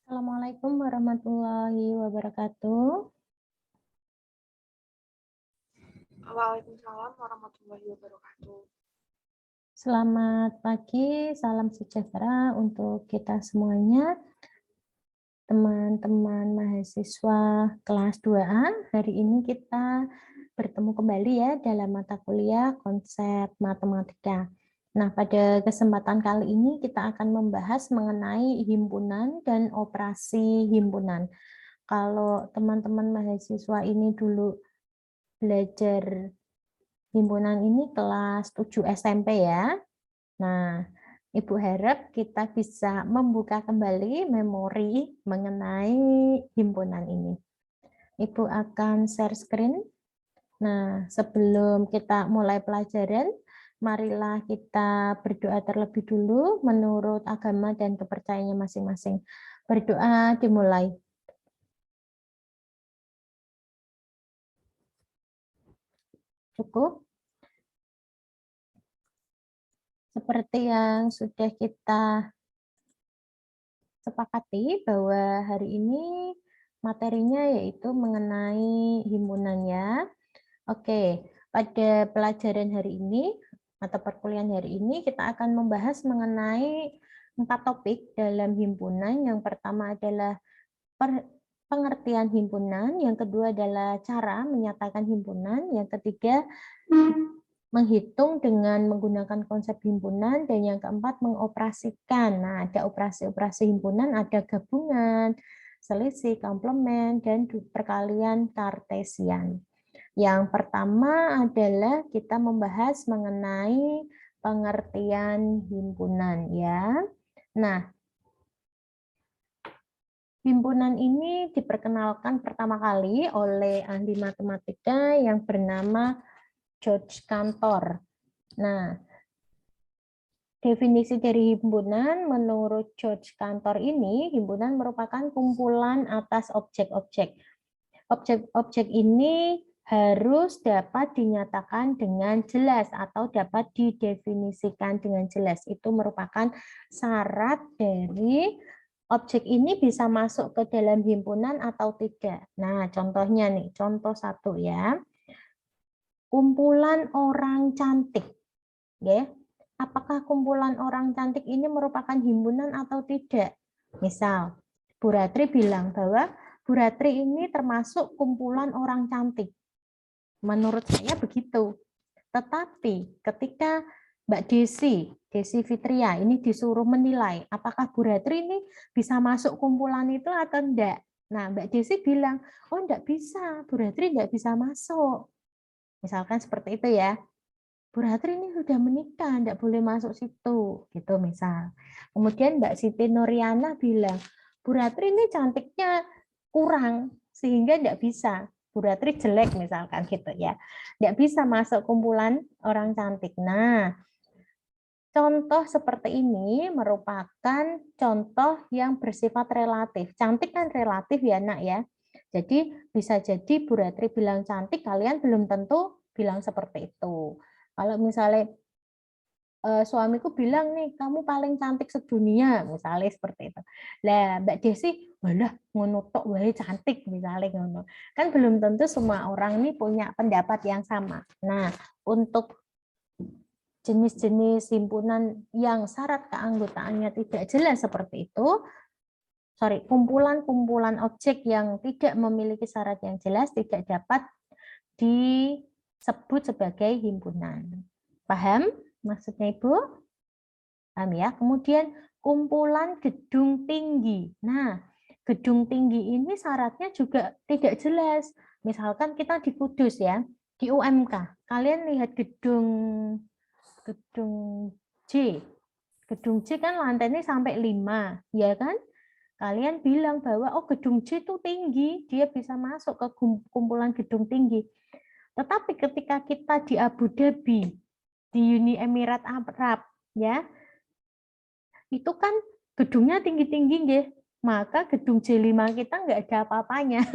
Assalamualaikum warahmatullahi wabarakatuh. Waalaikumsalam warahmatullahi wabarakatuh. Selamat pagi, salam sejahtera untuk kita semuanya. Teman-teman mahasiswa kelas 2A, hari ini kita bertemu kembali ya dalam mata kuliah konsep matematika. Nah, pada kesempatan kali ini kita akan membahas mengenai himpunan dan operasi himpunan. Kalau teman-teman mahasiswa ini dulu belajar himpunan ini kelas 7 SMP ya. Nah, Ibu harap kita bisa membuka kembali memori mengenai himpunan ini. Ibu akan share screen. Nah, sebelum kita mulai pelajaran, marilah kita berdoa terlebih dulu menurut agama dan kepercayaannya masing-masing. Berdoa dimulai. Cukup? Seperti yang sudah kita sepakati bahwa hari ini materinya yaitu mengenai himpunan ya. Oke, pada pelajaran hari ini atau perkuliahan hari ini kita akan membahas mengenai 4 topik dalam himpunan. Yang pertama adalah pengertian himpunan, yang kedua adalah cara menyatakan himpunan, yang ketiga menghitung dengan menggunakan konsep himpunan, dan yang keempat mengoperasikan. Nah, ada operasi-operasi himpunan, ada gabungan, selisih, komplement, dan perkalian kartesian. Yang pertama adalah kita membahas mengenai pengertian himpunan ya. Nah, himpunan ini diperkenalkan pertama kali oleh ahli matematika yang bernama George Cantor. Nah, definisi dari himpunan menurut George Cantor ini, himpunan merupakan kumpulan atas objek-objek. Objek-objek ini harus dapat dinyatakan dengan jelas atau dapat didefinisikan dengan jelas. Itu merupakan syarat dari objek ini bisa masuk ke dalam himpunan atau tidak. Nah, contohnya nih, contoh 1 ya. Kumpulan orang cantik. Ya. Apakah kumpulan orang cantik ini merupakan himpunan atau tidak? Misal, Bu Ratri bilang bahwa Bu Ratri ini termasuk kumpulan orang cantik. Menurut saya begitu. Tetapi ketika Mbak Desi Fitria ini disuruh menilai apakah Bu Ratri ini bisa masuk kumpulan itu atau enggak. Nah, Mbak Desi bilang, oh enggak bisa, Bu Ratri enggak bisa masuk. Misalkan seperti itu ya. Bu Ratri ini sudah menikah, enggak boleh masuk situ, gitu misal. Kemudian Mbak Siti Nuriana bilang, Bu Ratri ini cantiknya kurang, sehingga enggak bisa. Bu Ratri jelek misalkan gitu ya. Enggak bisa masuk kumpulan orang cantik. Nah, contoh seperti ini merupakan contoh yang bersifat relatif. Cantik kan relatif ya, Nak ya. Jadi bisa jadi Bu Ratri bilang cantik, kalian belum tentu bilang seperti itu. Kalau misalnya suamiku bilang nih, kamu paling cantik sedunia, misalnya seperti itu. Lah, Mbak Desi, walah ngono tok wae cantik misalnya ngono. Kan belum tentu semua orang ini punya pendapat yang sama. Nah, untuk jenis-jenis himpunan yang syarat keanggotaannya tidak jelas seperti itu, kumpulan-kumpulan objek yang tidak memiliki syarat yang jelas tidak dapat disebut sebagai himpunan. Paham maksudnya Ibu? Paham ya? Kemudian kumpulan gedung tinggi. Nah, gedung tinggi ini syaratnya juga tidak jelas. Misalkan kita di Kudus ya, di UMK. Kalian lihat gedung J. Gedung J kan lantainya sampai 5, ya kan? Kalian bilang bahwa oh gedung J itu tinggi, dia bisa masuk ke kumpulan gedung tinggi. Tetapi ketika kita di Abu Dhabi, di Uni Emirat Arab, ya, itu kan gedungnya tinggi-tinggi, nggih. Maka gedung J5 kita nggak ada apa-apanya.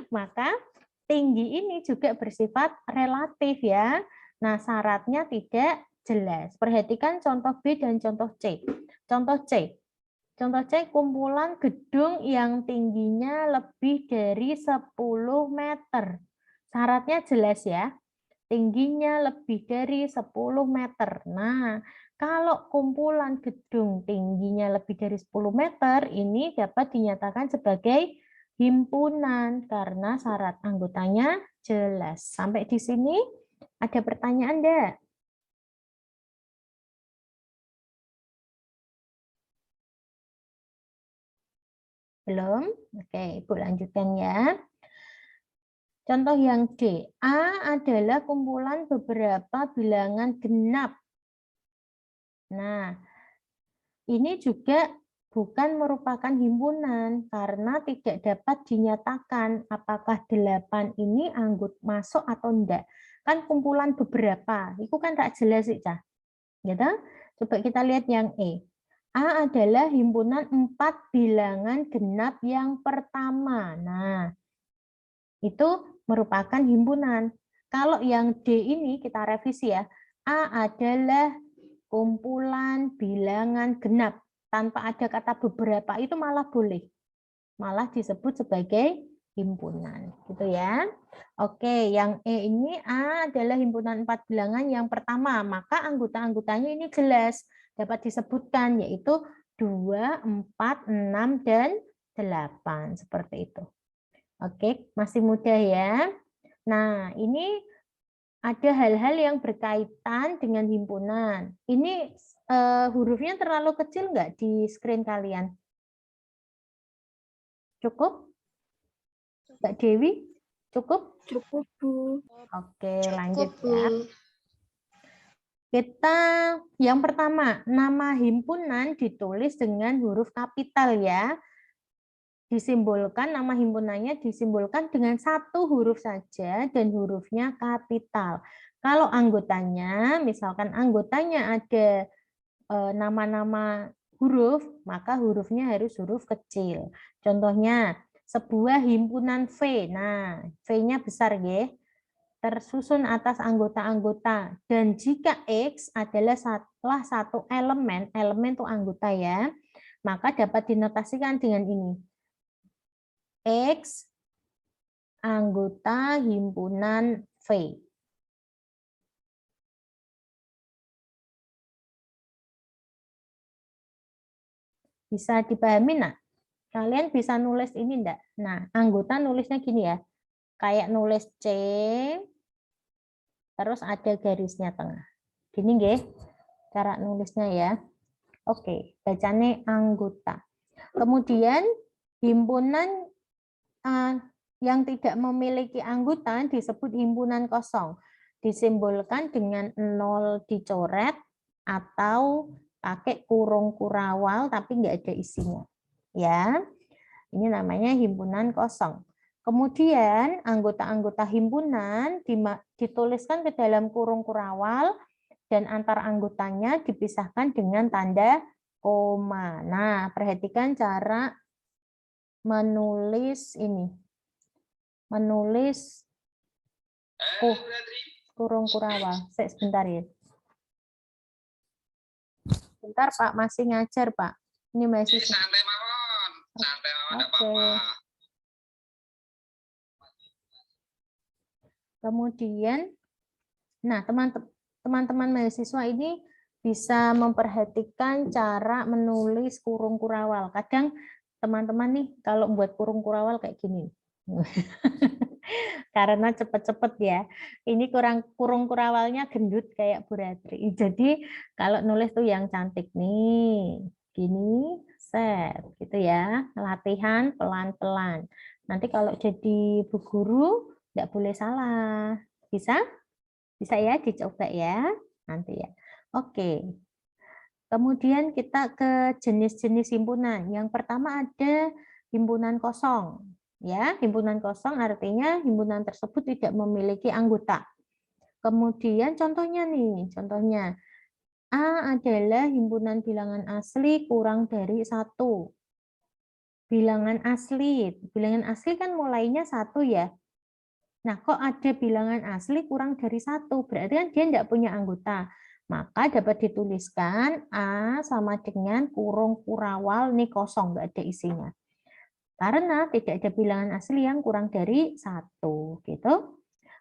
Maka tinggi ini juga bersifat relatif ya. Nah, syaratnya tidak jelas. Perhatikan contoh B dan contoh C. Contoh C. Contoh C, kumpulan gedung yang tingginya lebih dari 10 meter. Syaratnya jelas ya, tingginya lebih dari 10 meter. Nah, kalau kumpulan gedung tingginya lebih dari 10 meter, ini dapat dinyatakan sebagai himpunan karena syarat anggotanya jelas. Sampai di sini ada pertanyaan enggak? Belum? Oke, Ibu lanjutkan ya. Contoh yang D. A adalah kumpulan beberapa bilangan genap. Nah, ini juga bukan merupakan himpunan karena tidak dapat dinyatakan apakah 8 ini masuk atau enggak. Kan kumpulan beberapa, itu kan tak jelas sih, Cah. Gitu? Coba kita lihat yang E. A adalah himpunan 4 bilangan genap yang pertama. Nah, itu merupakan himpunan. Kalau yang D ini kita revisi ya. A adalah kumpulan bilangan genap. Tanpa ada kata beberapa itu malah boleh. Malah disebut sebagai himpunan. Gitu ya. Oke, yang E ini A adalah himpunan 4 bilangan yang pertama. Maka anggota-anggotanya ini jelas. Dapat disebutkan yaitu 2, 4, 6, dan 8. Seperti itu. Oke, masih mudah ya. Nah, ini ada hal-hal yang berkaitan dengan himpunan. Ini hurufnya terlalu kecil nggak di screen kalian? Cukup? Mbak Dewi? Cukup? Cukup, Bu. Oke, lanjut ya. Kita yang pertama, nama himpunan ditulis dengan huruf kapital ya. Disimbolkan, nama himpunannya disimbolkan dengan satu huruf saja dan hurufnya kapital. Kalau anggotanya, misalkan anggotanya ada nama-nama huruf, maka hurufnya harus huruf kecil. Contohnya, sebuah himpunan V. Nah, V-nya besar ya. Tersusun atas anggota-anggota. Dan jika X adalah salah satu elemen itu anggota ya, maka dapat dinotasikan dengan ini. X anggota himpunan V. Bisa dipahami enggak? Kalian bisa nulis ini enggak? Nah, anggota nulisnya gini ya. Kayak nulis C, terus ada garisnya tengah. Gini nggih cara nulisnya ya. Oke, bacanya anggota. Kemudian himpunan yang tidak memiliki anggota disebut himpunan kosong. Disimbolkan dengan 0 dicoret atau pakai kurung kurawal tapi nggak ada isinya. Ya, ini namanya himpunan kosong. Kemudian anggota-anggota himpunan dituliskan ke dalam kurung kurawal dan antar anggotanya dipisahkan dengan tanda koma. Nah, perhatikan cara menulis ini. Menulis kurung kurawal. Sebentar ya. Bentar Pak, masih ngajar Pak. Ini masih santai mawon. Santai mawon, enggak apa-apa. Kemudian, nah teman-teman mahasiswa ini bisa memperhatikan cara menulis kurung kurawal. Kadang teman-teman nih kalau buat kurung kurawal kayak gini. Karena cepet-cepet ya. Ini kurung kurawalnya gendut kayak Bu Ratri. Jadi kalau nulis tuh yang cantik nih. Gini, set gitu ya. Latihan pelan-pelan. Nanti kalau jadi Bu Guru nggak boleh salah. Bisa? Bisa ya dicoba ya. Nanti ya. Oke. Kemudian kita ke jenis-jenis himpunan. Yang pertama ada himpunan kosong. Ya, himpunan kosong artinya himpunan tersebut tidak memiliki anggota. Kemudian contohnya nih, contohnya A adalah himpunan bilangan asli kurang dari 1. Bilangan asli kan mulainya 1 ya. Nah, kok ada bilangan asli kurang dari 1? Berarti kan dia tidak punya anggota. Maka dapat dituliskan A sama dengan kurung kurawal, ini kosong, nggak ada isinya. Karena tidak ada bilangan asli yang kurang dari 1. Gitu.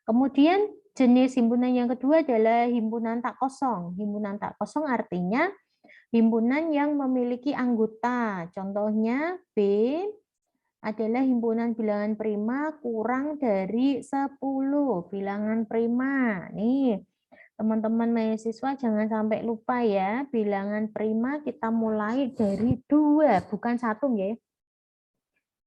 Kemudian jenis himpunan yang kedua adalah himpunan tak kosong. Himpunan tak kosong artinya himpunan yang memiliki anggota. Contohnya B adalah himpunan bilangan prima kurang dari 10. Bilangan prima. Nih, teman-teman mahasiswa jangan sampai lupa ya. Bilangan prima kita mulai dari 2, bukan 1 ya.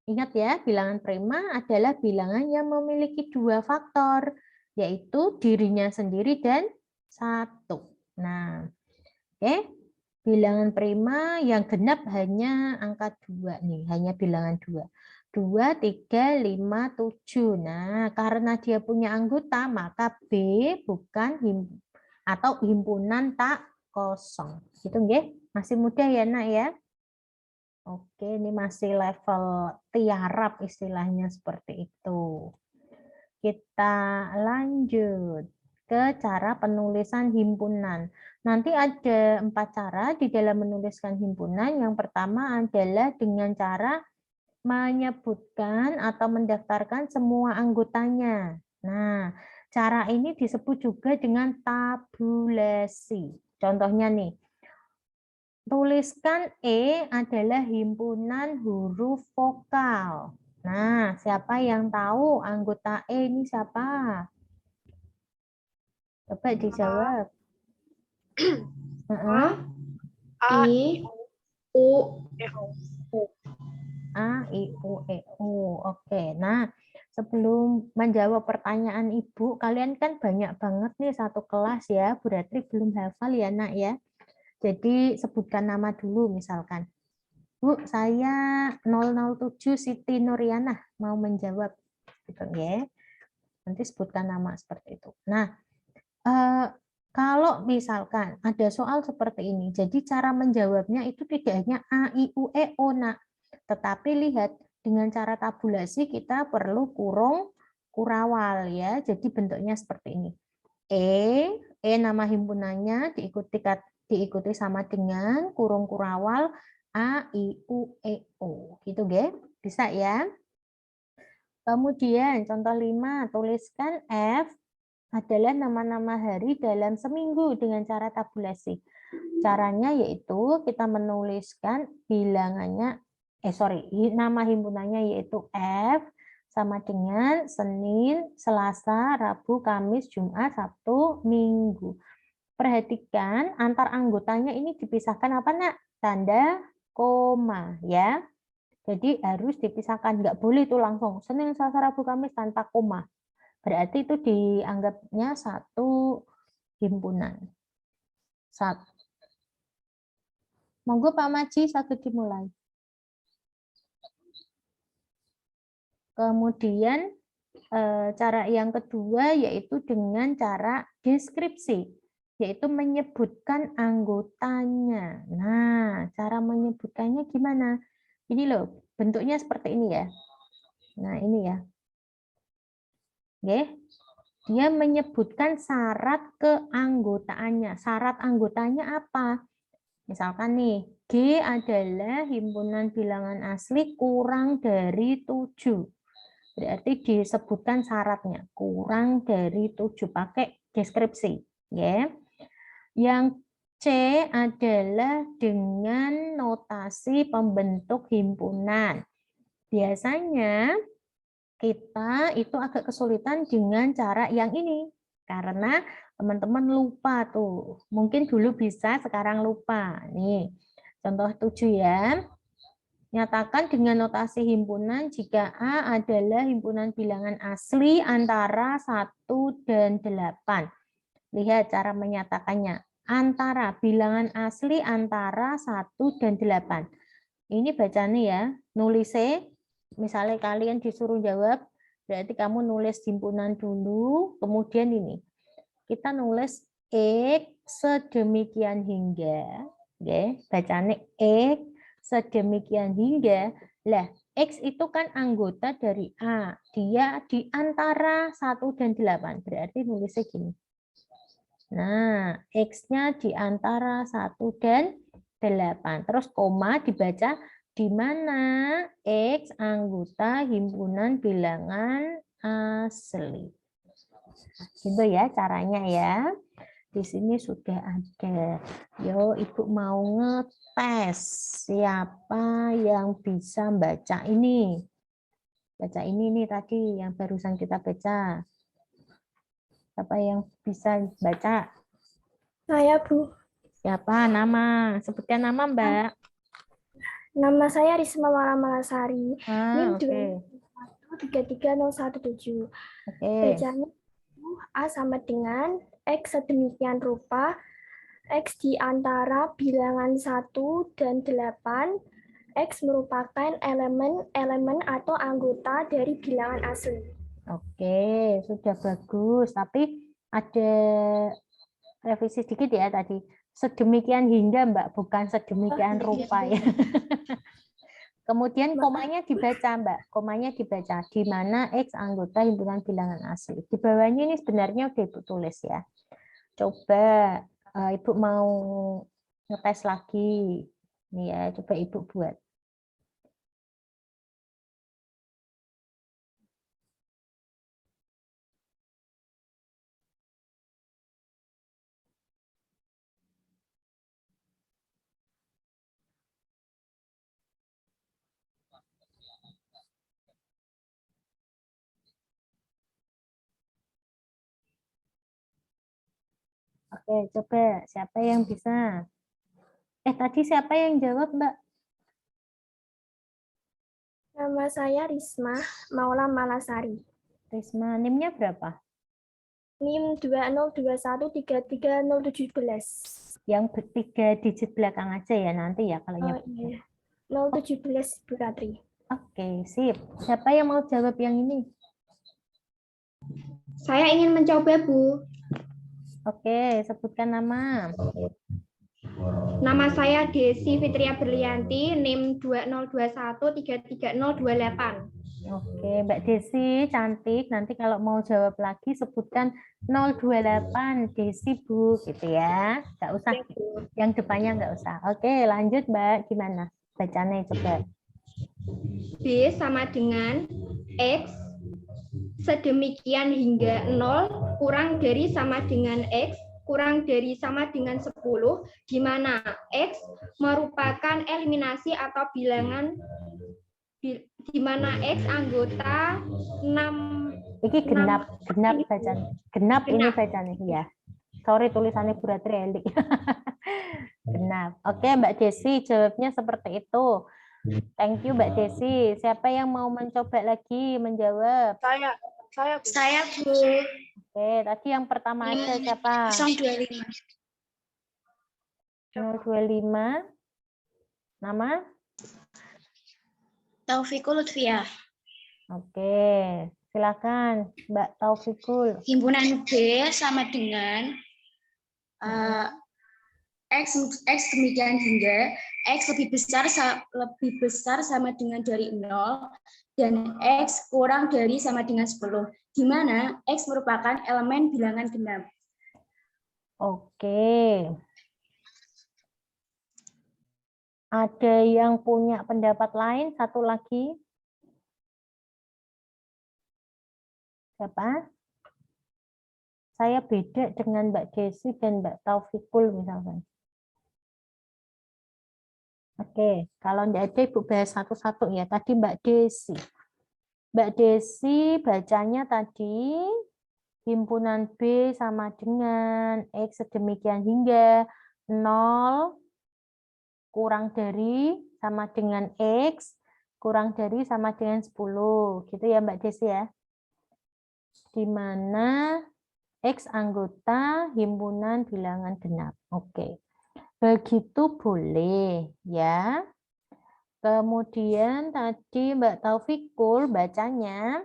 Ingat ya, bilangan prima adalah bilangan yang memiliki 2 faktor, yaitu dirinya sendiri dan 1. Nah, oke. Bilangan prima yang genap hanya angka 2 nih, hanya bilangan 2. 2, 3, 5, 7. Nah, karena dia punya anggota, maka B bukan atau himpunan tak kosong. Gitu nggih? Masih mudah ya, Nak ya? Oke, ini masih level tiarap istilahnya seperti itu. Kita lanjut ke cara penulisan himpunan. Nanti ada 4 cara di dalam menuliskan himpunan. Yang pertama adalah dengan cara menyebutkan atau mendaftarkan semua anggotanya. Nah, cara ini disebut juga dengan tabulasi. Contohnya nih, tuliskan E adalah himpunan huruf vokal. Nah, siapa yang tahu anggota E ini siapa? Coba dijawab. A, I, U, E, O. A, I, U, E, U. Oke, nah sebelum menjawab pertanyaan Ibu, kalian kan banyak banget nih satu kelas ya. Bu Ratri belum hafal ya, Nak ya. Jadi sebutkan nama dulu misalkan. Bu, saya 007 Siti Nuriana mau menjawab gitu ya. Nanti sebutkan nama seperti itu. Nah, kalau misalkan ada soal seperti ini, jadi cara menjawabnya itu tidak hanya A, I, U, E, O, nak. Tetapi lihat, dengan cara tabulasi kita perlu kurung kurawal ya. Jadi bentuknya seperti ini. E nama himpunannya diikuti sama dengan kurung kurawal A, I, U, E, O. Gitu, Ge? Bisa ya? Kemudian contoh 5, tuliskan F adalah nama-nama hari dalam seminggu dengan cara tabulasi. Caranya yaitu kita menuliskan bilangannya, nama himpunannya yaitu F sama dengan Senin, Selasa, Rabu, Kamis, Jumat, Sabtu, Minggu. Perhatikan antar anggotanya ini dipisahkan apa, Nak? Tanda koma ya. Jadi harus dipisahkan, nggak boleh itu langsung Senin, Selasa, Rabu, Kamis tanpa koma. Berarti itu dianggapnya satu himpunan. Satu. Monggo Pak Maji, satu dimulai. Kemudian cara yang kedua yaitu dengan cara deskripsi, yaitu menyebutkan anggotanya. Nah, cara menyebutkannya gimana? Ini loh, bentuknya seperti ini ya. Nah, ini ya. Oke. Dia menyebutkan syarat keanggotaannya. Syarat anggotanya apa? Misalkan nih, G adalah himpunan bilangan asli kurang dari 7. Berarti disebutkan syaratnya, kurang dari 7, pakai deskripsi. Ya. Yang C adalah dengan notasi pembentuk himpunan. Biasanya kita itu agak kesulitan dengan cara yang ini karena teman-teman lupa tuh. Mungkin dulu bisa, sekarang lupa. Nih, contoh 7 ya. Nyatakan dengan notasi himpunan jika A adalah himpunan bilangan asli antara 1 dan 8. Lihat cara menyatakannya. Antara, bilangan asli antara 1 dan 8. Ini bacanya ya, nulisnya. Misalnya kalian disuruh jawab, berarti kamu nulis himpunan dulu, kemudian ini. Kita nulis X sedemikian hingga, ya, bacanya X sedemikian hingga. Lah, X itu kan anggota dari A. Dia di antara 1 dan 8. Berarti nulisnya gini. Nah, X-nya di antara 1 dan 8. Terus koma dibaca di mana X anggota himpunan bilangan asli. Gitu ya caranya ya. Di sini sudah ada. Yo, Ibu mau ngetes siapa yang bisa baca ini. Baca ini nih tadi yang barusan kita baca. Siapa yang bisa baca? Saya, Bu. Siapa nama? Sebutkan nama, Mbak. Nama saya Risma Waramalasari. NIM Oke. 2133017. Oke. Bacanya A sama dengan X sedemikian rupa X di antara bilangan 1 dan 8. X merupakan elemen atau anggota dari bilangan asli. Oke, sudah bagus. Tapi ada revisi sedikit ya tadi. Sedemikian hingga, Mbak, bukan sedemikian rupa ya. Kemudian komanya dibaca, Mbak. Komanya dibaca di mana X anggota himpunan bilangan asli. Di bawahnya ini sebenarnya udah Ibu tulis ya. Coba Ibu mau ngetes lagi. Nih ya, coba Ibu buat. Oke, coba siapa yang bisa? Tadi siapa yang jawab, Mbak? Nama saya Risma Maula Malasari. Risma, NIM-nya berapa? NIM 201330717. Yang 3 digit belakang aja ya nanti ya kalau Oh, iya. 017 Bu Ratri. Oke, sip. Siapa yang mau jawab yang ini? Saya ingin mencoba, Bu. Oke, sebutkan nama. Nama saya Desi Fitria Berlianti, NIM 202133028. Oke, Mbak Desi, cantik. Nanti kalau mau jawab lagi sebutkan 028 Desi, Bu, gitu ya. Nggak usah, yang depannya nggak usah. Oke, lanjut, Mbak. Gimana? Bacanya coba. B sama dengan X sedemikian hingga 0 kurang dari sama dengan X kurang dari sama dengan 10, di mana X merupakan eliminasi atau bilangan di mana X anggota 6. Ini genap bacanya. Genap ini bacanya, ya. Sorry tulisannya Bu Ratri Elik. Genap. Oke, Mbak Desi jawabnya seperti itu. Thank you, Mbak Desi. Siapa yang mau mencoba lagi menjawab? Saya, Bu. Oke, tadi yang pertama aja siapa? 025. 025. Nama? Taufikul Lutfiah. Oke, silakan Mbak Taufikul. Himpunan B sama dengan X demikian hingga X lebih besar sama dengan dari 0 dan X kurang dari sama dengan 10, di mana X merupakan elemen bilangan genap. Oke. Ada yang punya pendapat lain? Satu lagi. Siapa? Saya beda dengan Mbak Desi dan Mbak Taufikul misalkan. Oke, kalau tidak ada Ibu bahas satu-satu ya. Tadi Mbak Desi. Mbak Desi bacanya tadi himpunan B sama dengan X sedemikian hingga 0 kurang dari sama dengan X kurang dari sama dengan 10. Gitu ya Mbak Desi ya. Di mana X anggota himpunan bilangan genap. Oke. Begitu boleh ya. Kemudian tadi Mbak Taufikul bacanya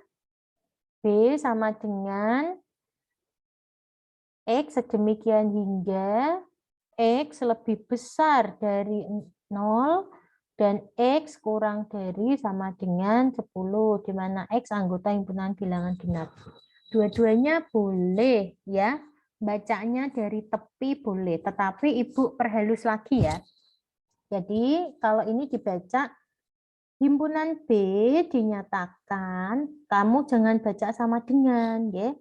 B sama dengan X sedemikian hingga X lebih besar dari 0 dan X kurang dari sama dengan 10, di mana X anggota himpunan bilangan genap. Dua-duanya boleh ya. bacanya dari tepi boleh, tetapi Ibu perhalus lagi ya. Jadi kalau ini dibaca himpunan B dinyatakan, kamu jangan baca sama dengan, ya.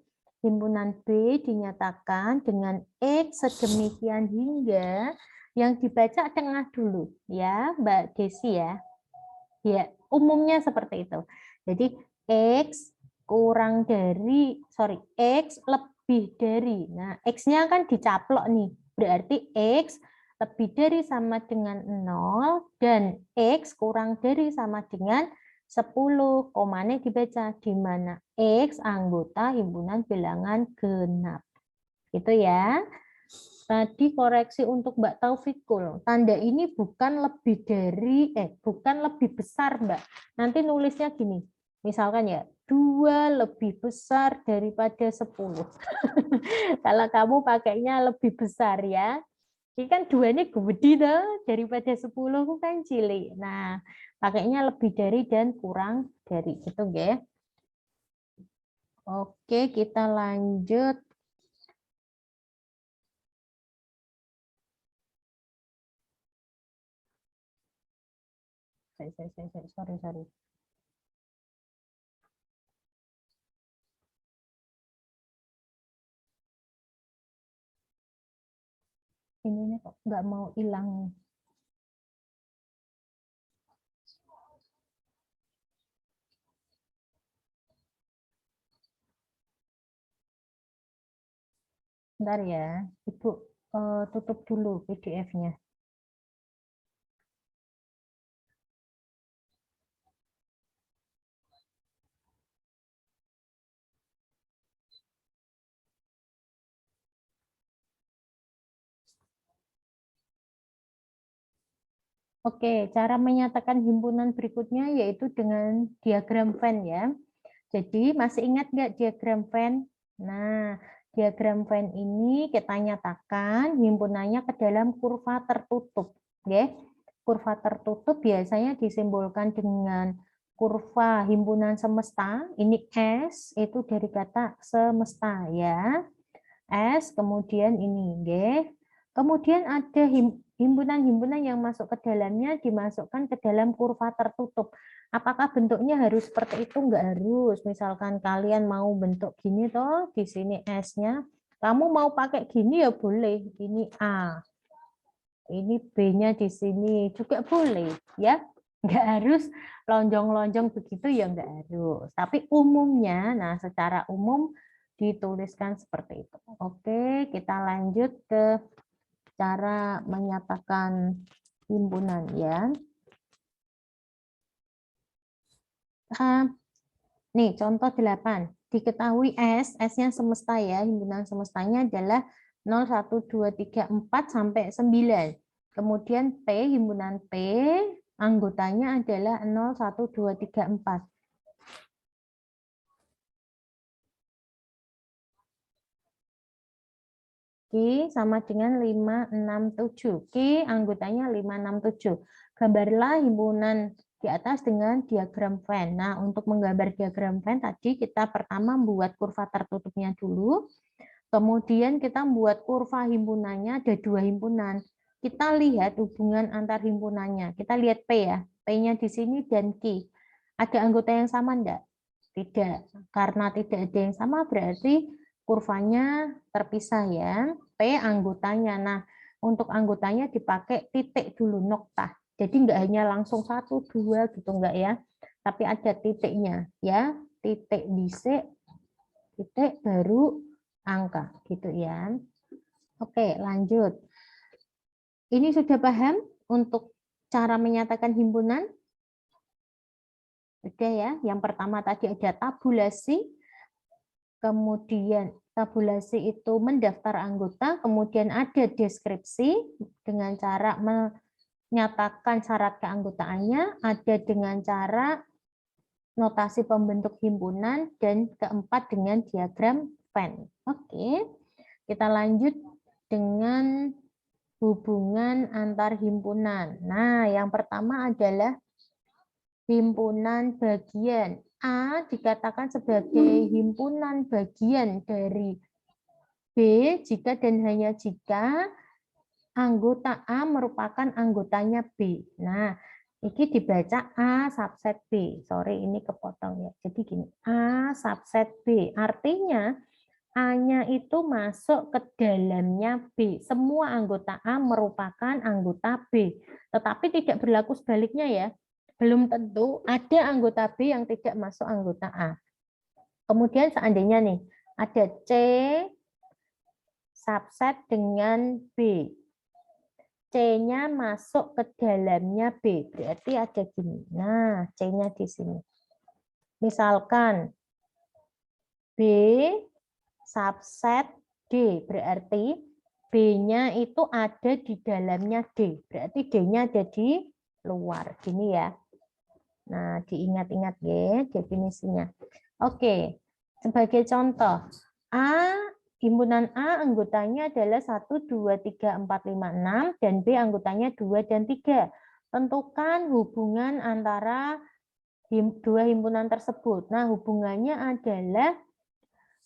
Himpunan B dinyatakan dengan X sedemikian hingga, yang dibaca tengah dulu, ya, Mbak Desi ya. Ya, umumnya seperti itu. Jadi X kurang dari, X lebih dari. Nah, X-nya kan dicaplok nih. Berarti X lebih dari sama dengan 0 dan X kurang dari sama dengan 10. Komanya dibaca di mana X anggota himpunan bilangan genap. Gitu ya. Tadi koreksi untuk Mbak Taufikul. Tanda ini bukan lebih dari, bukan lebih besar, Mbak. Nanti nulisnya gini. Misalkan ya, 2 lebih besar daripada 10. Kalau kamu pakainya lebih besar ya. Ini kan 2 ini gede tuh, daripada 10 kan cilik. Nah, pakainya lebih dari dan kurang dari. Gitu, ya. Oke, kita lanjut. Sorry. Ini kok nggak mau hilang. Bentar ya, Ibu tutup dulu PDF-nya. Oke, cara menyatakan himpunan berikutnya yaitu dengan diagram Venn ya. Jadi masih ingat nggak diagram Venn? Nah, diagram Venn ini kita nyatakan himpunannya ke dalam kurva tertutup. Ya. Kurva tertutup biasanya disimbolkan dengan kurva himpunan semesta. Ini S itu dari kata semesta ya. S, kemudian ini, G. Kemudian ada himpunan-himpunan yang masuk ke dalamnya dimasukkan ke dalam kurva tertutup. Apakah bentuknya harus seperti itu? Enggak harus. Misalkan kalian mau bentuk gini toh, di sini S-nya. Kamu mau pakai gini ya boleh. Ini A. Ini B-nya di sini juga boleh, ya. Enggak harus lonjong-lonjong begitu ya enggak harus. Tapi umumnya, nah secara umum dituliskan seperti itu. Oke, kita lanjut ke cara menyatakan himpunan ya. Nih, contoh 8. Diketahui S-nya semesta ya, himpunan semestanya adalah 0, 1, 2, 3, 4, sampai 9. Kemudian P, himpunan P, anggotanya adalah 0, 1, 2, 3, 4. Q sama dengan 5, 6, 7. Q anggotanya 5, 6, 7. Gambarlah himpunan di atas dengan diagram Venn. Nah, untuk menggambar diagram Venn tadi kita pertama membuat kurva tertutupnya dulu. Kemudian kita membuat kurva himpunannya, ada 2 himpunan. Kita lihat hubungan antar himpunannya. Kita lihat P ya. P-nya di sini dan Q. Ada anggota yang sama enggak? Tidak. Karena tidak ada yang sama berarti kurvanya terpisah ya. P anggotanya. Nah, untuk anggotanya dipakai titik dulu, nokta. Jadi enggak hanya langsung 1, 2 gitu enggak ya. Tapi ada titiknya ya. Titik disik, titik baru angka gitu ya. Oke, lanjut. Ini sudah paham untuk cara menyatakan himpunan? Sudah ya. Yang pertama tadi ada tabulasi. Kemudian tabulasi itu mendaftar anggota, kemudian ada deskripsi dengan cara menyatakan syarat keanggotaannya, ada dengan cara notasi pembentuk himpunan, dan keempat dengan diagram Venn. Oke, kita lanjut dengan hubungan antar himpunan. Nah, yang pertama adalah himpunan bagian. A dikatakan sebagai himpunan bagian dari B jika dan hanya jika anggota A merupakan anggotanya B. Nah, ini dibaca A subset B. Sorry, ini kepotong ya. Jadi gini, A subset B. Artinya A-nya itu masuk ke dalamnya B. Semua anggota A merupakan anggota B. Tetapi tidak berlaku sebaliknya ya. Belum tentu ada anggota B yang tidak masuk anggota A. Kemudian seandainya nih, ada C subset dengan B. C-nya masuk ke dalamnya B. Berarti ada gini. Nah, C-nya di sini. Misalkan B subset D. Berarti B-nya itu ada di dalamnya D. Berarti D-nya ada di luar. Gini ya. Nah, diingat-ingat ya definisinya. Oke, sebagai contoh. Himpunan A anggotanya adalah 1, 2, 3, 4, 5, 6, dan B anggotanya 2 dan 3. Tentukan hubungan antara dua himpunan tersebut. Nah, hubungannya adalah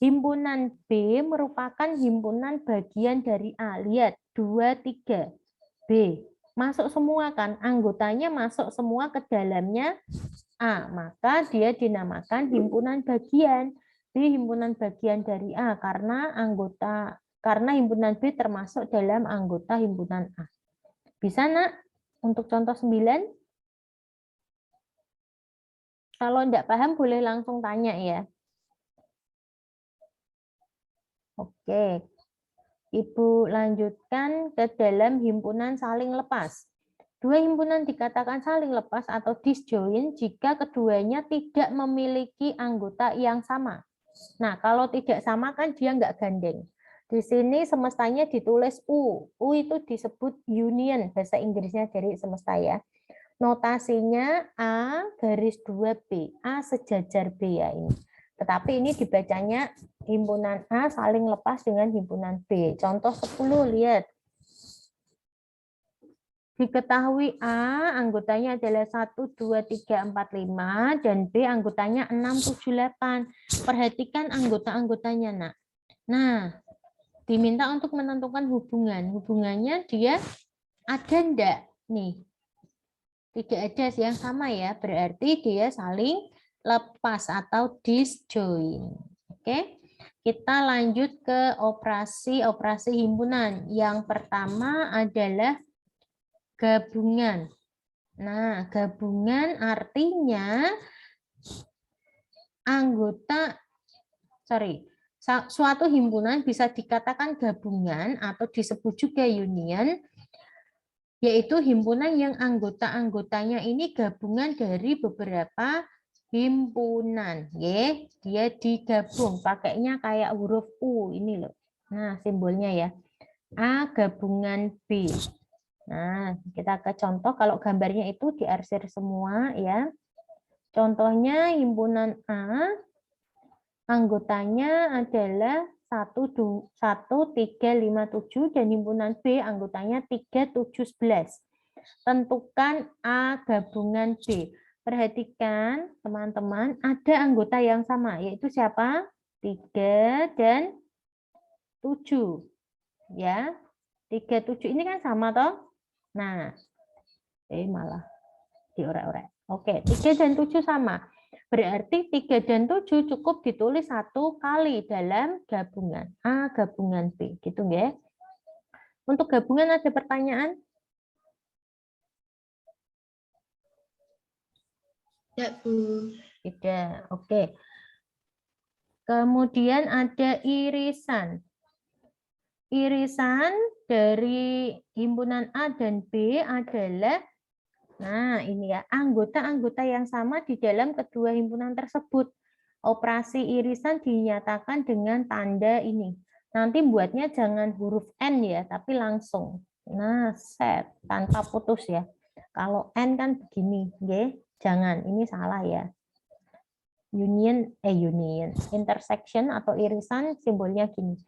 himpunan B merupakan himpunan bagian dari A. Lihat, 2, 3. B. Masuk semua kan? Anggotanya masuk semua ke dalamnya A. Maka dia dinamakan himpunan bagian. B himpunan bagian dari A karena himpunan B termasuk dalam anggota himpunan A. Bisa nak? Untuk contoh 9. Kalau tidak paham boleh langsung tanya ya. Oke. Ibu lanjutkan ke dalam himpunan saling lepas. Dua himpunan dikatakan saling lepas atau disjoin jika keduanya tidak memiliki anggota yang sama. Nah, kalau tidak sama kan dia nggak gandeng. Di sini semestanya ditulis U. U itu disebut union, bahasa Inggrisnya dari semesta ya. Notasinya A garis 2B. A sejajar B ya ini. Tetapi ini dibacanya himpunan A saling lepas dengan himpunan B. Contoh 10, lihat. Diketahui A anggotanya adalah 1, 2, 3, 4, 5, dan B anggotanya 6, 7, 8. Perhatikan anggota-anggotanya, nak. Nah, diminta untuk menentukan hubungan. Hubungannya dia ada enggak? Nih, tidak ada yang sama ya, berarti dia saling lepas atau disjoin. Oke, kita lanjut ke operasi himpunan. Yang pertama adalah gabungan. Nah, gabungan artinya suatu himpunan bisa dikatakan gabungan atau disebut juga union, yaitu himpunan yang anggota-anggotanya ini gabungan dari beberapa himpunan. Dia digabung, pakainya kayak huruf U ini loh. Nah, simbolnya ya. A gabungan B. Nah, kita ke contoh, kalau gambarnya itu diarsir semua ya. Contohnya himpunan A, anggotanya adalah 1, 3, 5, 7, dan himpunan B anggotanya 3, 7, 11. Tentukan A gabungan B. Perhatikan teman-teman, ada anggota yang sama, yaitu siapa? 3 dan 7. Ya, 3, 7 ini kan sama toh? Nah, malah diorek-orek. Oke, 3 dan 7 sama. Berarti 3 dan 7 cukup ditulis satu kali dalam gabungan. A gabungan B. Gitu ya. Untuk gabungan ada pertanyaan? Tidak, Bu. Tidak. Oke. Kemudian ada irisan. Irisan dari himpunan A dan B adalah, nah ini ya, anggota-anggota yang sama di dalam kedua himpunan tersebut. Operasi irisan dinyatakan dengan tanda ini. Nanti buatnya jangan huruf N ya, tapi langsung. Nah, set, tanpa putus ya. Kalau N kan begini, ya. Jangan, ini salah ya. Union, intersection atau irisan simbolnya gini.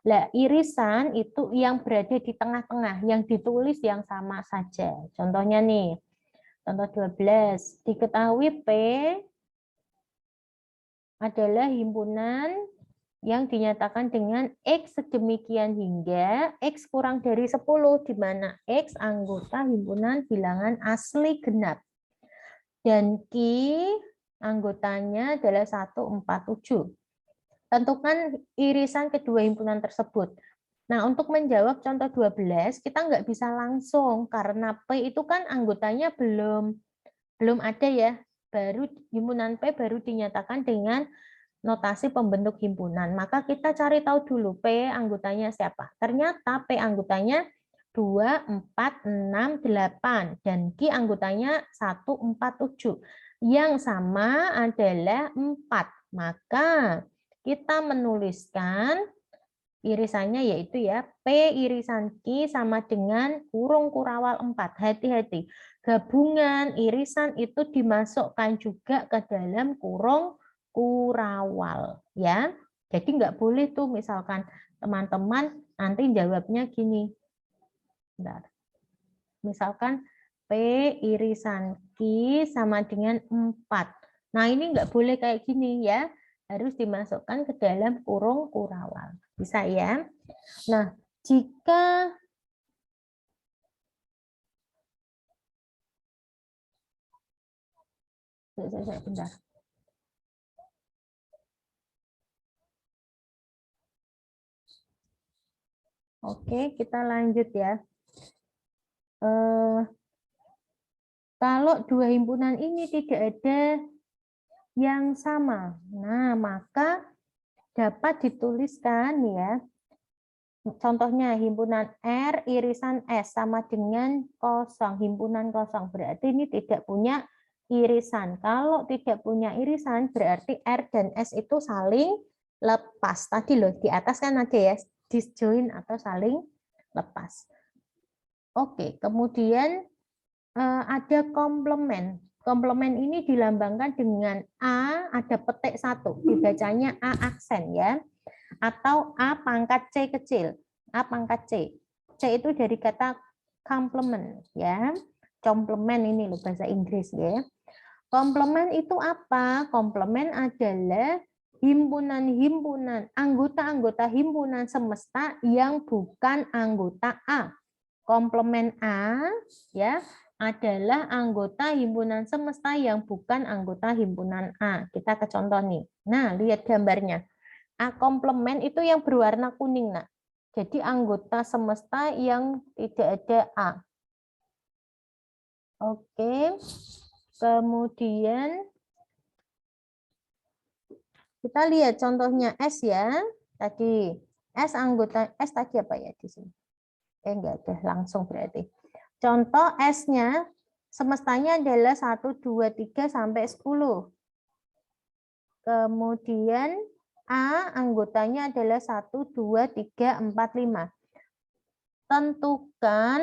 Lah, irisan itu yang berada di tengah-tengah, yang ditulis yang sama saja. Contohnya nih, contoh 12. Diketahui P adalah himpunan yang dinyatakan dengan X sedemikian hingga X kurang dari 10, di mana X anggota himpunan bilangan asli genap. Dan Q anggotanya adalah 147. Tentukan irisan kedua himpunan tersebut. Nah, untuk menjawab contoh 12, kita nggak bisa langsung, karena P itu kan anggotanya belum ada ya. Baru himpunan P baru dinyatakan dengan notasi pembentuk himpunan. Maka kita cari tahu dulu P anggotanya siapa. Ternyata P anggotanya 2, 4, 6, 8. Dan Q anggotanya 147. Yang sama adalah 4. Maka kita menuliskan irisannya yaitu ya P irisan Q sama dengan kurung kurawal 4. Hati-hati. Gabungan irisan itu dimasukkan juga ke dalam kurung kurawal ya. Jadi nggak boleh tuh misalkan teman-teman nanti jawabnya gini. Bentar. Misalkan P irisan Q sama dengan 4. Nah, ini nggak boleh kayak gini ya. Harus dimasukkan ke dalam kurung kurawal. Bisa ya? Nah, jika bentar. Oke, kita lanjut ya. Kalau dua himpunan ini tidak ada yang sama, nah maka dapat dituliskan ya. Contohnya himpunan R irisan S sama dengan kosong, himpunan kosong. Berarti ini tidak punya irisan. Kalau tidak punya irisan berarti R dan S itu saling lepas. Tadi loh di atas kan ada ya disjoin atau saling lepas. Oke, kemudian ada komplement. Komplement ini dilambangkan dengan A, ada petik 1, dibacanya A aksen ya. Atau A pangkat C kecil. A pangkat C. C itu dari kata complement ya. Complement ini loh bahasa Inggris ya. Komplement itu apa? Komplement adalah himpunan-himpunan, anggota-anggota himpunan semesta yang bukan anggota A. Komplement A ya adalah anggota himpunan semesta yang bukan anggota himpunan A. Kita ke contoh nih. Nah, lihat gambarnya. A komplement itu yang berwarna kuning, nak. Jadi anggota semesta yang tidak ada A. Oke. Kemudian kita lihat contohnya S ya. Tadi S anggota S tadi apa ya di sini? Enggak ada langsung berarti. Contoh S-nya semestanya adalah 1 2 3 sampai 10. Kemudian A anggotanya adalah 1 2 3 4 5. Tentukan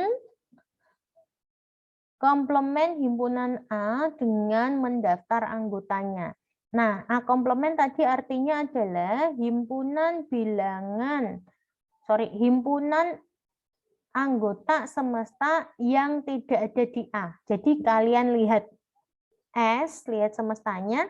komplement himpunan A dengan mendaftar anggotanya. Nah, A komplement tadi artinya adalah himpunan anggota semesta yang tidak ada di A. Jadi kalian lihat S, lihat semestanya.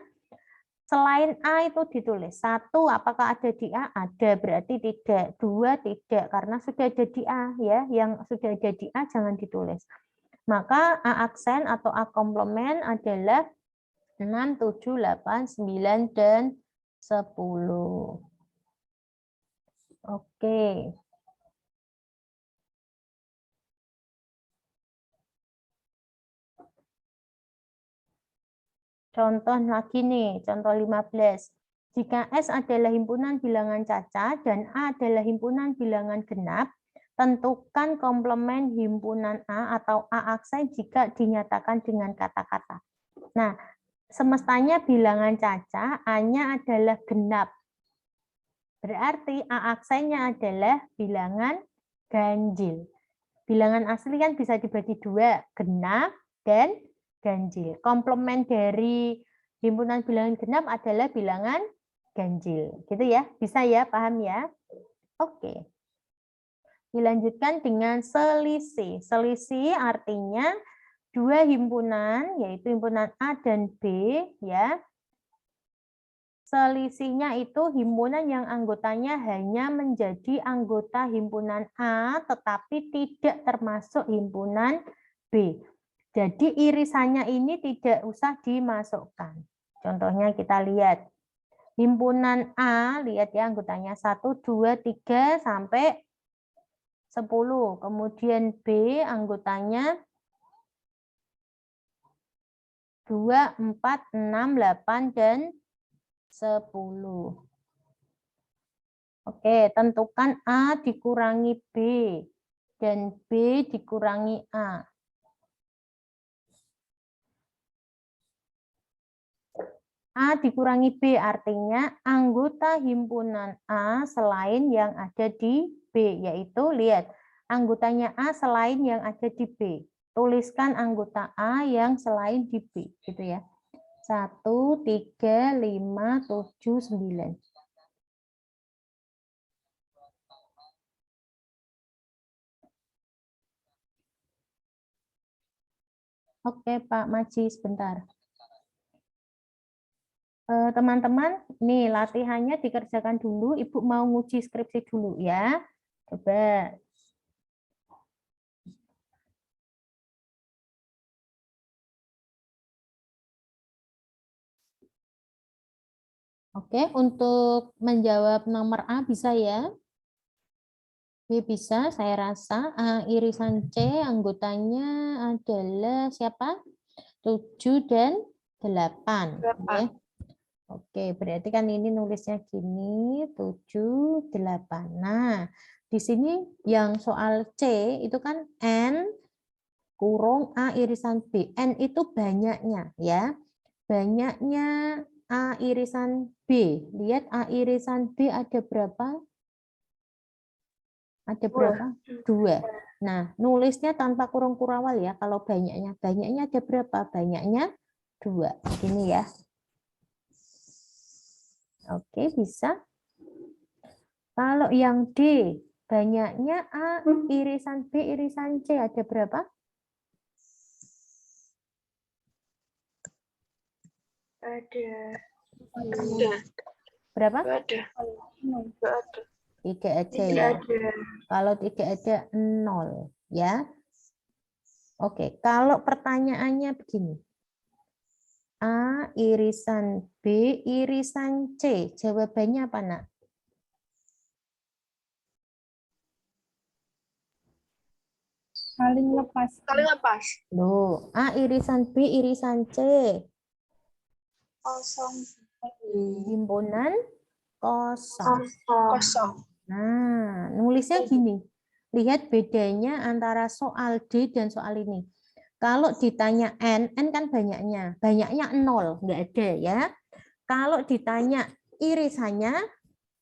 Selain A itu ditulis. 1 apakah ada di A? Ada, berarti tidak. 2 tidak, karena sudah ada di A ya. Yang sudah ada di A jangan ditulis. Maka A aksen atau A komplement adalah 6, 7, 8, 9, dan 10. Oke. Contoh lagi nih, contoh 15. Jika S adalah himpunan bilangan cacat dan A adalah himpunan bilangan genap, tentukan komplement himpunan A atau A aksen jika dinyatakan dengan kata-kata. Nah, semestanya bilangan cacat, A-nya adalah genap. Berarti A aksennya adalah bilangan ganjil. Bilangan asli kan bisa dibagi 2, genap dan ganjil. Komplement dari himpunan bilangan genap adalah bilangan ganjil. Gitu ya, bisa ya, paham ya? Oke. Dilanjutkan dengan selisih. Selisih artinya dua himpunan, yaitu himpunan A dan B, ya, Selisihnya itu himpunan yang anggotanya hanya menjadi anggota himpunan A, tetapi tidak termasuk himpunan B. Jadi irisannya ini tidak usah dimasukkan. Contohnya kita lihat. Himpunan A, lihat ya anggotanya 1, 2, 3, sampai 10. Kemudian B anggotanya 2, 4, 6, 8, dan 10. Oke, tentukan A dikurangi B dan B dikurangi A. A dikurangi B artinya anggota himpunan A selain yang ada di B, yaitu lihat anggotanya A selain yang ada di B. Tuliskan anggota A yang selain di B, gitu ya. 1, 3, 5, 7, 9. Oke, Pak Maji, sebentar. Teman-teman, nih latihannya dikerjakan dulu. Ibu mau nguji skripsi dulu ya. Coba. Oke, untuk menjawab nomor A bisa ya? B bisa, saya rasa. A irisan C anggotanya adalah siapa? 7 dan 8. Ya. Oke, berarti kan ini nulisnya gini, 7, 8. Nah, di sini yang soal C itu kan N kurung A irisan B. N itu banyaknya ya. Banyaknya A irisan B. Lihat A irisan B ada berapa? Ada berapa? 2. Nah, nulisnya tanpa kurung kurawal ya. Kalau banyaknya. Banyaknya ada berapa? Banyaknya 2. Ini ya. Oke, bisa. Kalau yang D, banyaknya A irisan B irisan C ada berapa? Ada. Berapa? Ada. 3 aja ya. Kalau tidak ada 0 ya. Oke, kalau pertanyaannya begini. A irisan B irisan C, jawabannya apa, Nak? Saling lepas. Saling lepas. Loh, A irisan B irisan C. Kosong. Himpunan kosong. Kosong. Nah, nulisnya gini. Lihat bedanya antara soal D dan soal ini. Kalau ditanya N kan banyaknya. Banyaknya 0, nggak ada ya. Kalau ditanya irisannya,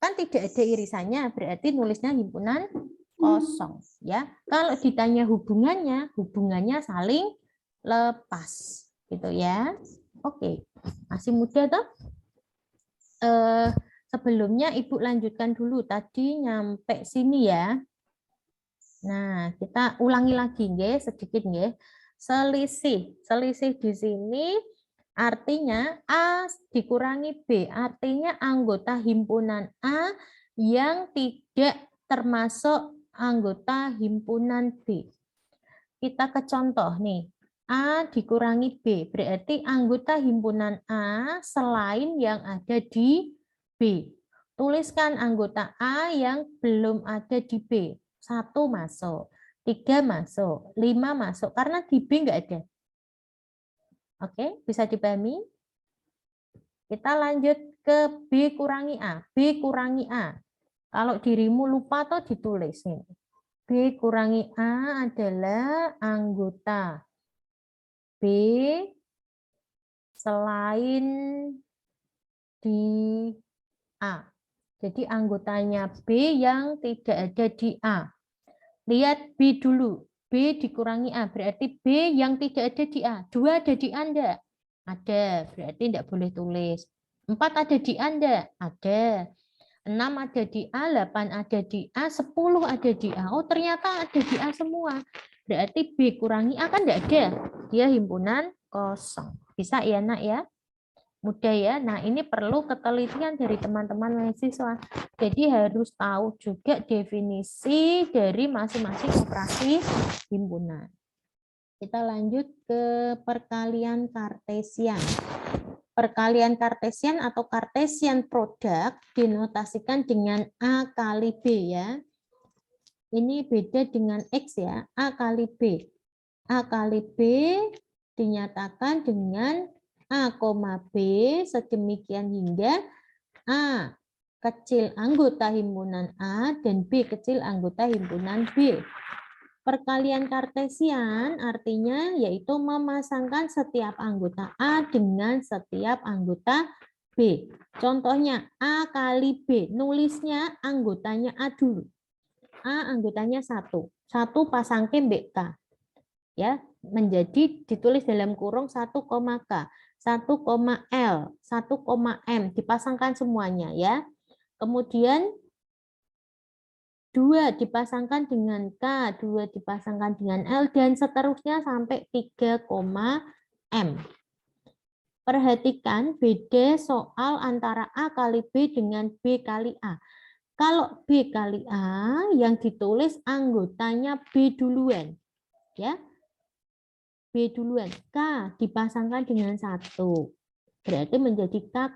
kan tidak ada irisannya, berarti nulisnya himpunan kosong. Ya. Kalau ditanya hubungannya saling lepas. Gitu ya. Oke, masih muda toh? Sebelumnya Ibu lanjutkan dulu. Tadi nyampe sini ya. Nah, kita ulangi lagi nggih, sedikit nggih. Selisih di sini artinya A dikurangi B, artinya anggota himpunan A yang tidak termasuk anggota himpunan B. Kita ke contoh nih. A dikurangi B, berarti anggota himpunan A selain yang ada di B. Tuliskan anggota A yang belum ada di B. 1 masuk, 3 masuk, 5 masuk, karena di B nggak ada. Oke, bisa dipahami? Kita lanjut ke B kurangi A. B kurangi A. Kalau dirimu lupa tuh ditulis. B kurangi A adalah anggota B selain di A. Jadi anggotanya B yang tidak ada di A. Lihat B dulu. B dikurangi A. Berarti B yang tidak ada di A. 2 ada di A enggak? Ada. Berarti tidak boleh tulis. 4 ada di A enggak? Ada. 6 ada di A, 8 ada di A, 10 ada di A. Oh, ternyata ada di A semua. Berarti B kurangi A kan enggak ada. Dia himpunan kosong. Bisa ya, Nak ya? Mudah ya. Nah, ini perlu ketelitian dari teman-teman mahasiswa. Jadi harus tahu juga definisi dari masing-masing operasi himpunan. Kita lanjut ke perkalian kartesian. Perkalian kartesian atau Cartesian product dinotasikan dengan A kali B ya. Ini beda dengan X ya, A kali B. A kali B dinyatakan dengan A, B sedemikian hingga A kecil anggota himpunan A dan B kecil anggota himpunan B. Perkalian kartesian artinya yaitu memasangkan setiap anggota A dengan setiap anggota B. Contohnya A kali B, nulisnya anggotanya A dulu. A anggotanya 1. 1 pasangke BK. Ya, menjadi ditulis dalam kurung 1, K, 1, L, 1, M, dipasangkan semuanya ya. Kemudian 2 dipasangkan dengan K, 2 dipasangkan dengan L, dan seterusnya sampai 3, M. Perhatikan beda soal antara A kali B dengan B kali A. Kalau B kali A, yang ditulis anggotanya B duluan. Ya, B duluan. K dipasangkan dengan 1. Berarti menjadi K, 1.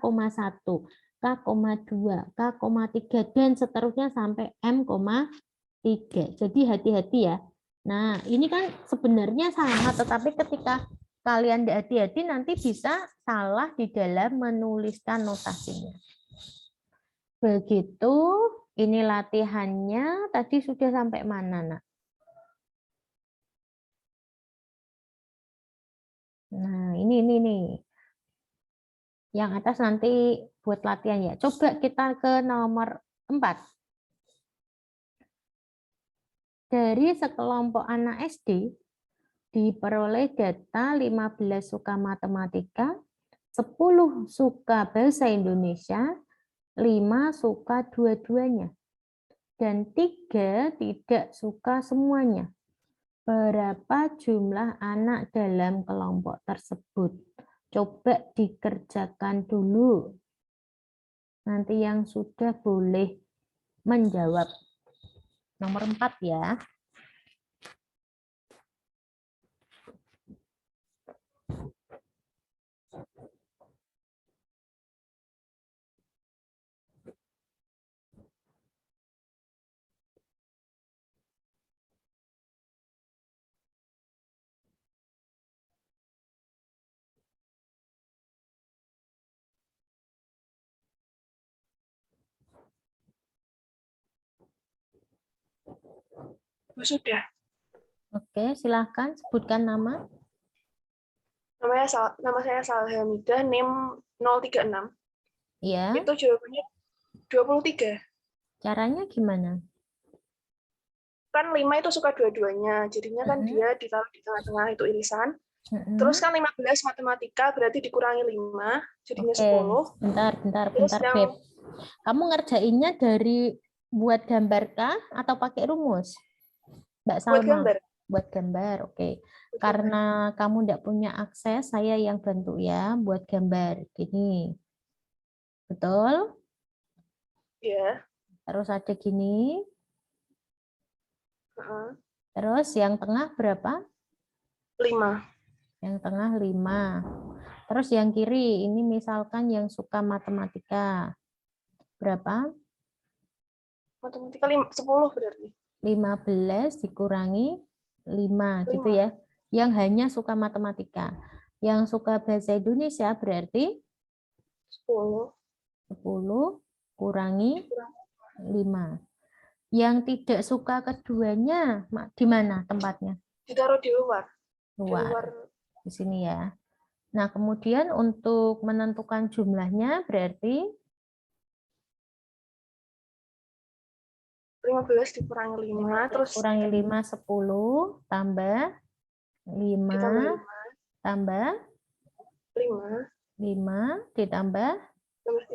K,2, K,3, dan seterusnya sampai M,3. Jadi hati-hati ya. Nah, ini kan sebenarnya sama, tetapi ketika kalian hati-hati nanti bisa salah di dalam menuliskan notasinya. Begitu, ini latihannya. Tadi sudah sampai mana, Nak? Nah, ini. Yang atas nanti buat latihan ya. Coba kita ke nomor 4. Dari sekelompok anak SD diperoleh data 15 suka matematika, 10 suka bahasa Indonesia, 5 suka dua-duanya, dan 3 tidak suka semuanya. Berapa jumlah anak dalam kelompok tersebut? Coba dikerjakan dulu. Nanti yang sudah boleh menjawab. Nomor 4 ya. Sudah. Oke, silahkan sebutkan nama. Nama saya Salha Hamidah, NIM 036. Ya. Itu jawabannya 23. Caranya gimana? Kan 5 itu suka dua-duanya, jadinya kan dia ditaruh di tengah-tengah itu irisan. Terus kan 15 matematika berarti dikurangi 5, jadinya 10. Bentar, Terus yang Beb. Kamu ngerjainnya dari buat gambar kah atau pakai rumus? Mbak Salma. buat gambar. Buat gambar, oke. Karena kamu tidak punya akses, saya yang bantu ya buat gambar. Gini. Betul? Ya. Terus ada gini. Uh-huh. Terus yang tengah berapa? 5. Yang tengah 5. Terus yang kiri, ini misalkan yang suka matematika. Berapa? Matematika 10 berarti. 15 dikurangi 5 gitu ya. Yang hanya suka matematika. Yang suka bahasa Indonesia berarti 10 kurangi 5. Yang tidak suka keduanya di mana tempatnya? Ditaruh di luar. Luar. Di sini ya. Nah, kemudian untuk menentukan jumlahnya berarti 15 dikurangi 5, terus kurangi 5, 10, tambah 5, tambah 5, ditambah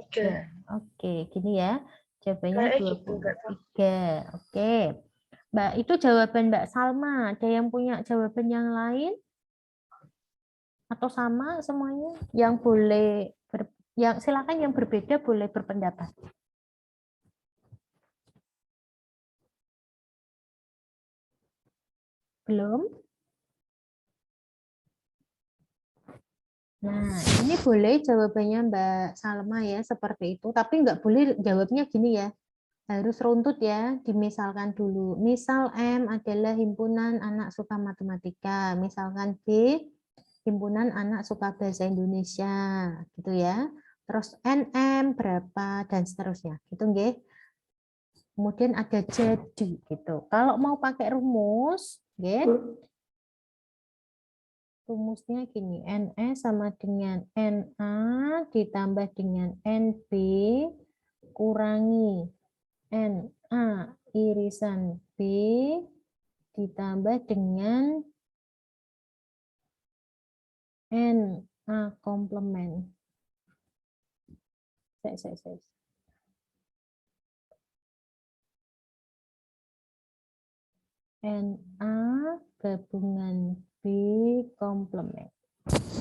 3. Oke, gini ya. Jawabannya Kayak 23. Oke. Mbak, itu jawaban Mbak Salma. Ada yang punya jawaban yang lain? Atau sama semuanya? Yang boleh Yang silakan yang berbeda boleh berpendapat. Belum? Nah, ini boleh jawabannya Mbak Salma ya, seperti itu. Tapi nggak boleh jawabnya gini ya. Harus runtut ya, dimisalkan dulu. Misal M adalah himpunan anak suka matematika. Misalkan B, himpunan anak suka bahasa Indonesia. Gitu ya. Terus NM berapa, dan seterusnya. Gitu nggih. Kemudian ada jadi gitu. Kalau mau pakai rumus, nggih, rumusnya gini, NE sama dengan NA ditambah dengan NB kurangi NA irisan B ditambah dengan NA komplement. NA gabungan B komplement.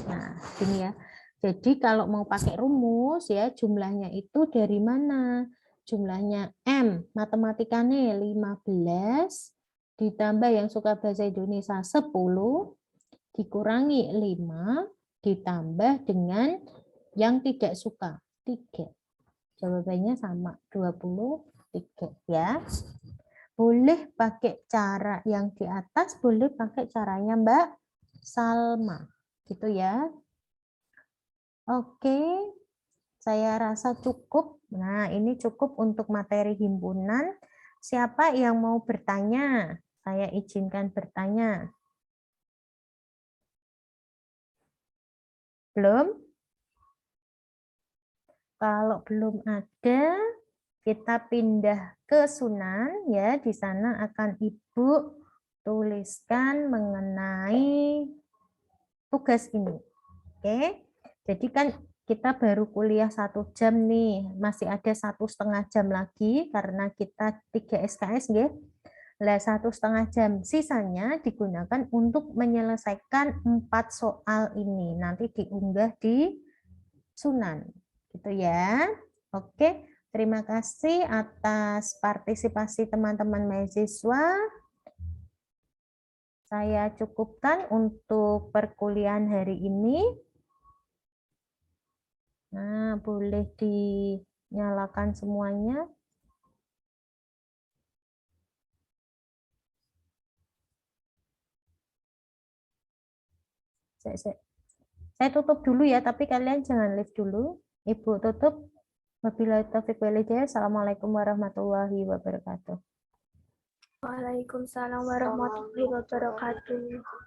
Nah, gini ya. Jadi kalau mau pakai rumus ya jumlahnya itu dari mana? Jumlahnya M, matematikanya 15 ditambah yang suka bahasa Indonesia 10 dikurangi 5 ditambah dengan yang tidak suka 3. Jawabannya sama 23 ya. Boleh pakai cara yang di atas, boleh pakai caranya Mbak Salma. Gitu ya. Oke, saya rasa cukup. Nah, ini cukup untuk materi himpunan. Siapa yang mau bertanya? Saya izinkan bertanya. Belum? Kalau belum ada, kita pindah ke Sunan ya. Di sana akan Ibu tuliskan mengenai tugas ini. Oke. Jadi kan kita baru kuliah 1 jam nih, masih ada 1,5 jam lagi karena kita 3 SKS ya. Lah 1,5 jam sisanya digunakan untuk menyelesaikan 4 soal ini. Nanti diunggah di Sunan. Gitu ya. Oke, terima kasih atas partisipasi teman-teman mahasiswa. Saya cukupkan untuk perkuliahan hari ini. Nah, boleh dinyalakan semuanya. Saya tutup dulu ya, tapi kalian jangan live dulu. Ibu tutup. Wabillahi taufiq wal hidayah. Assalamualaikum warahmatullahi wabarakatuh. Waalaikumsalam warahmatullahi wabarakatuh.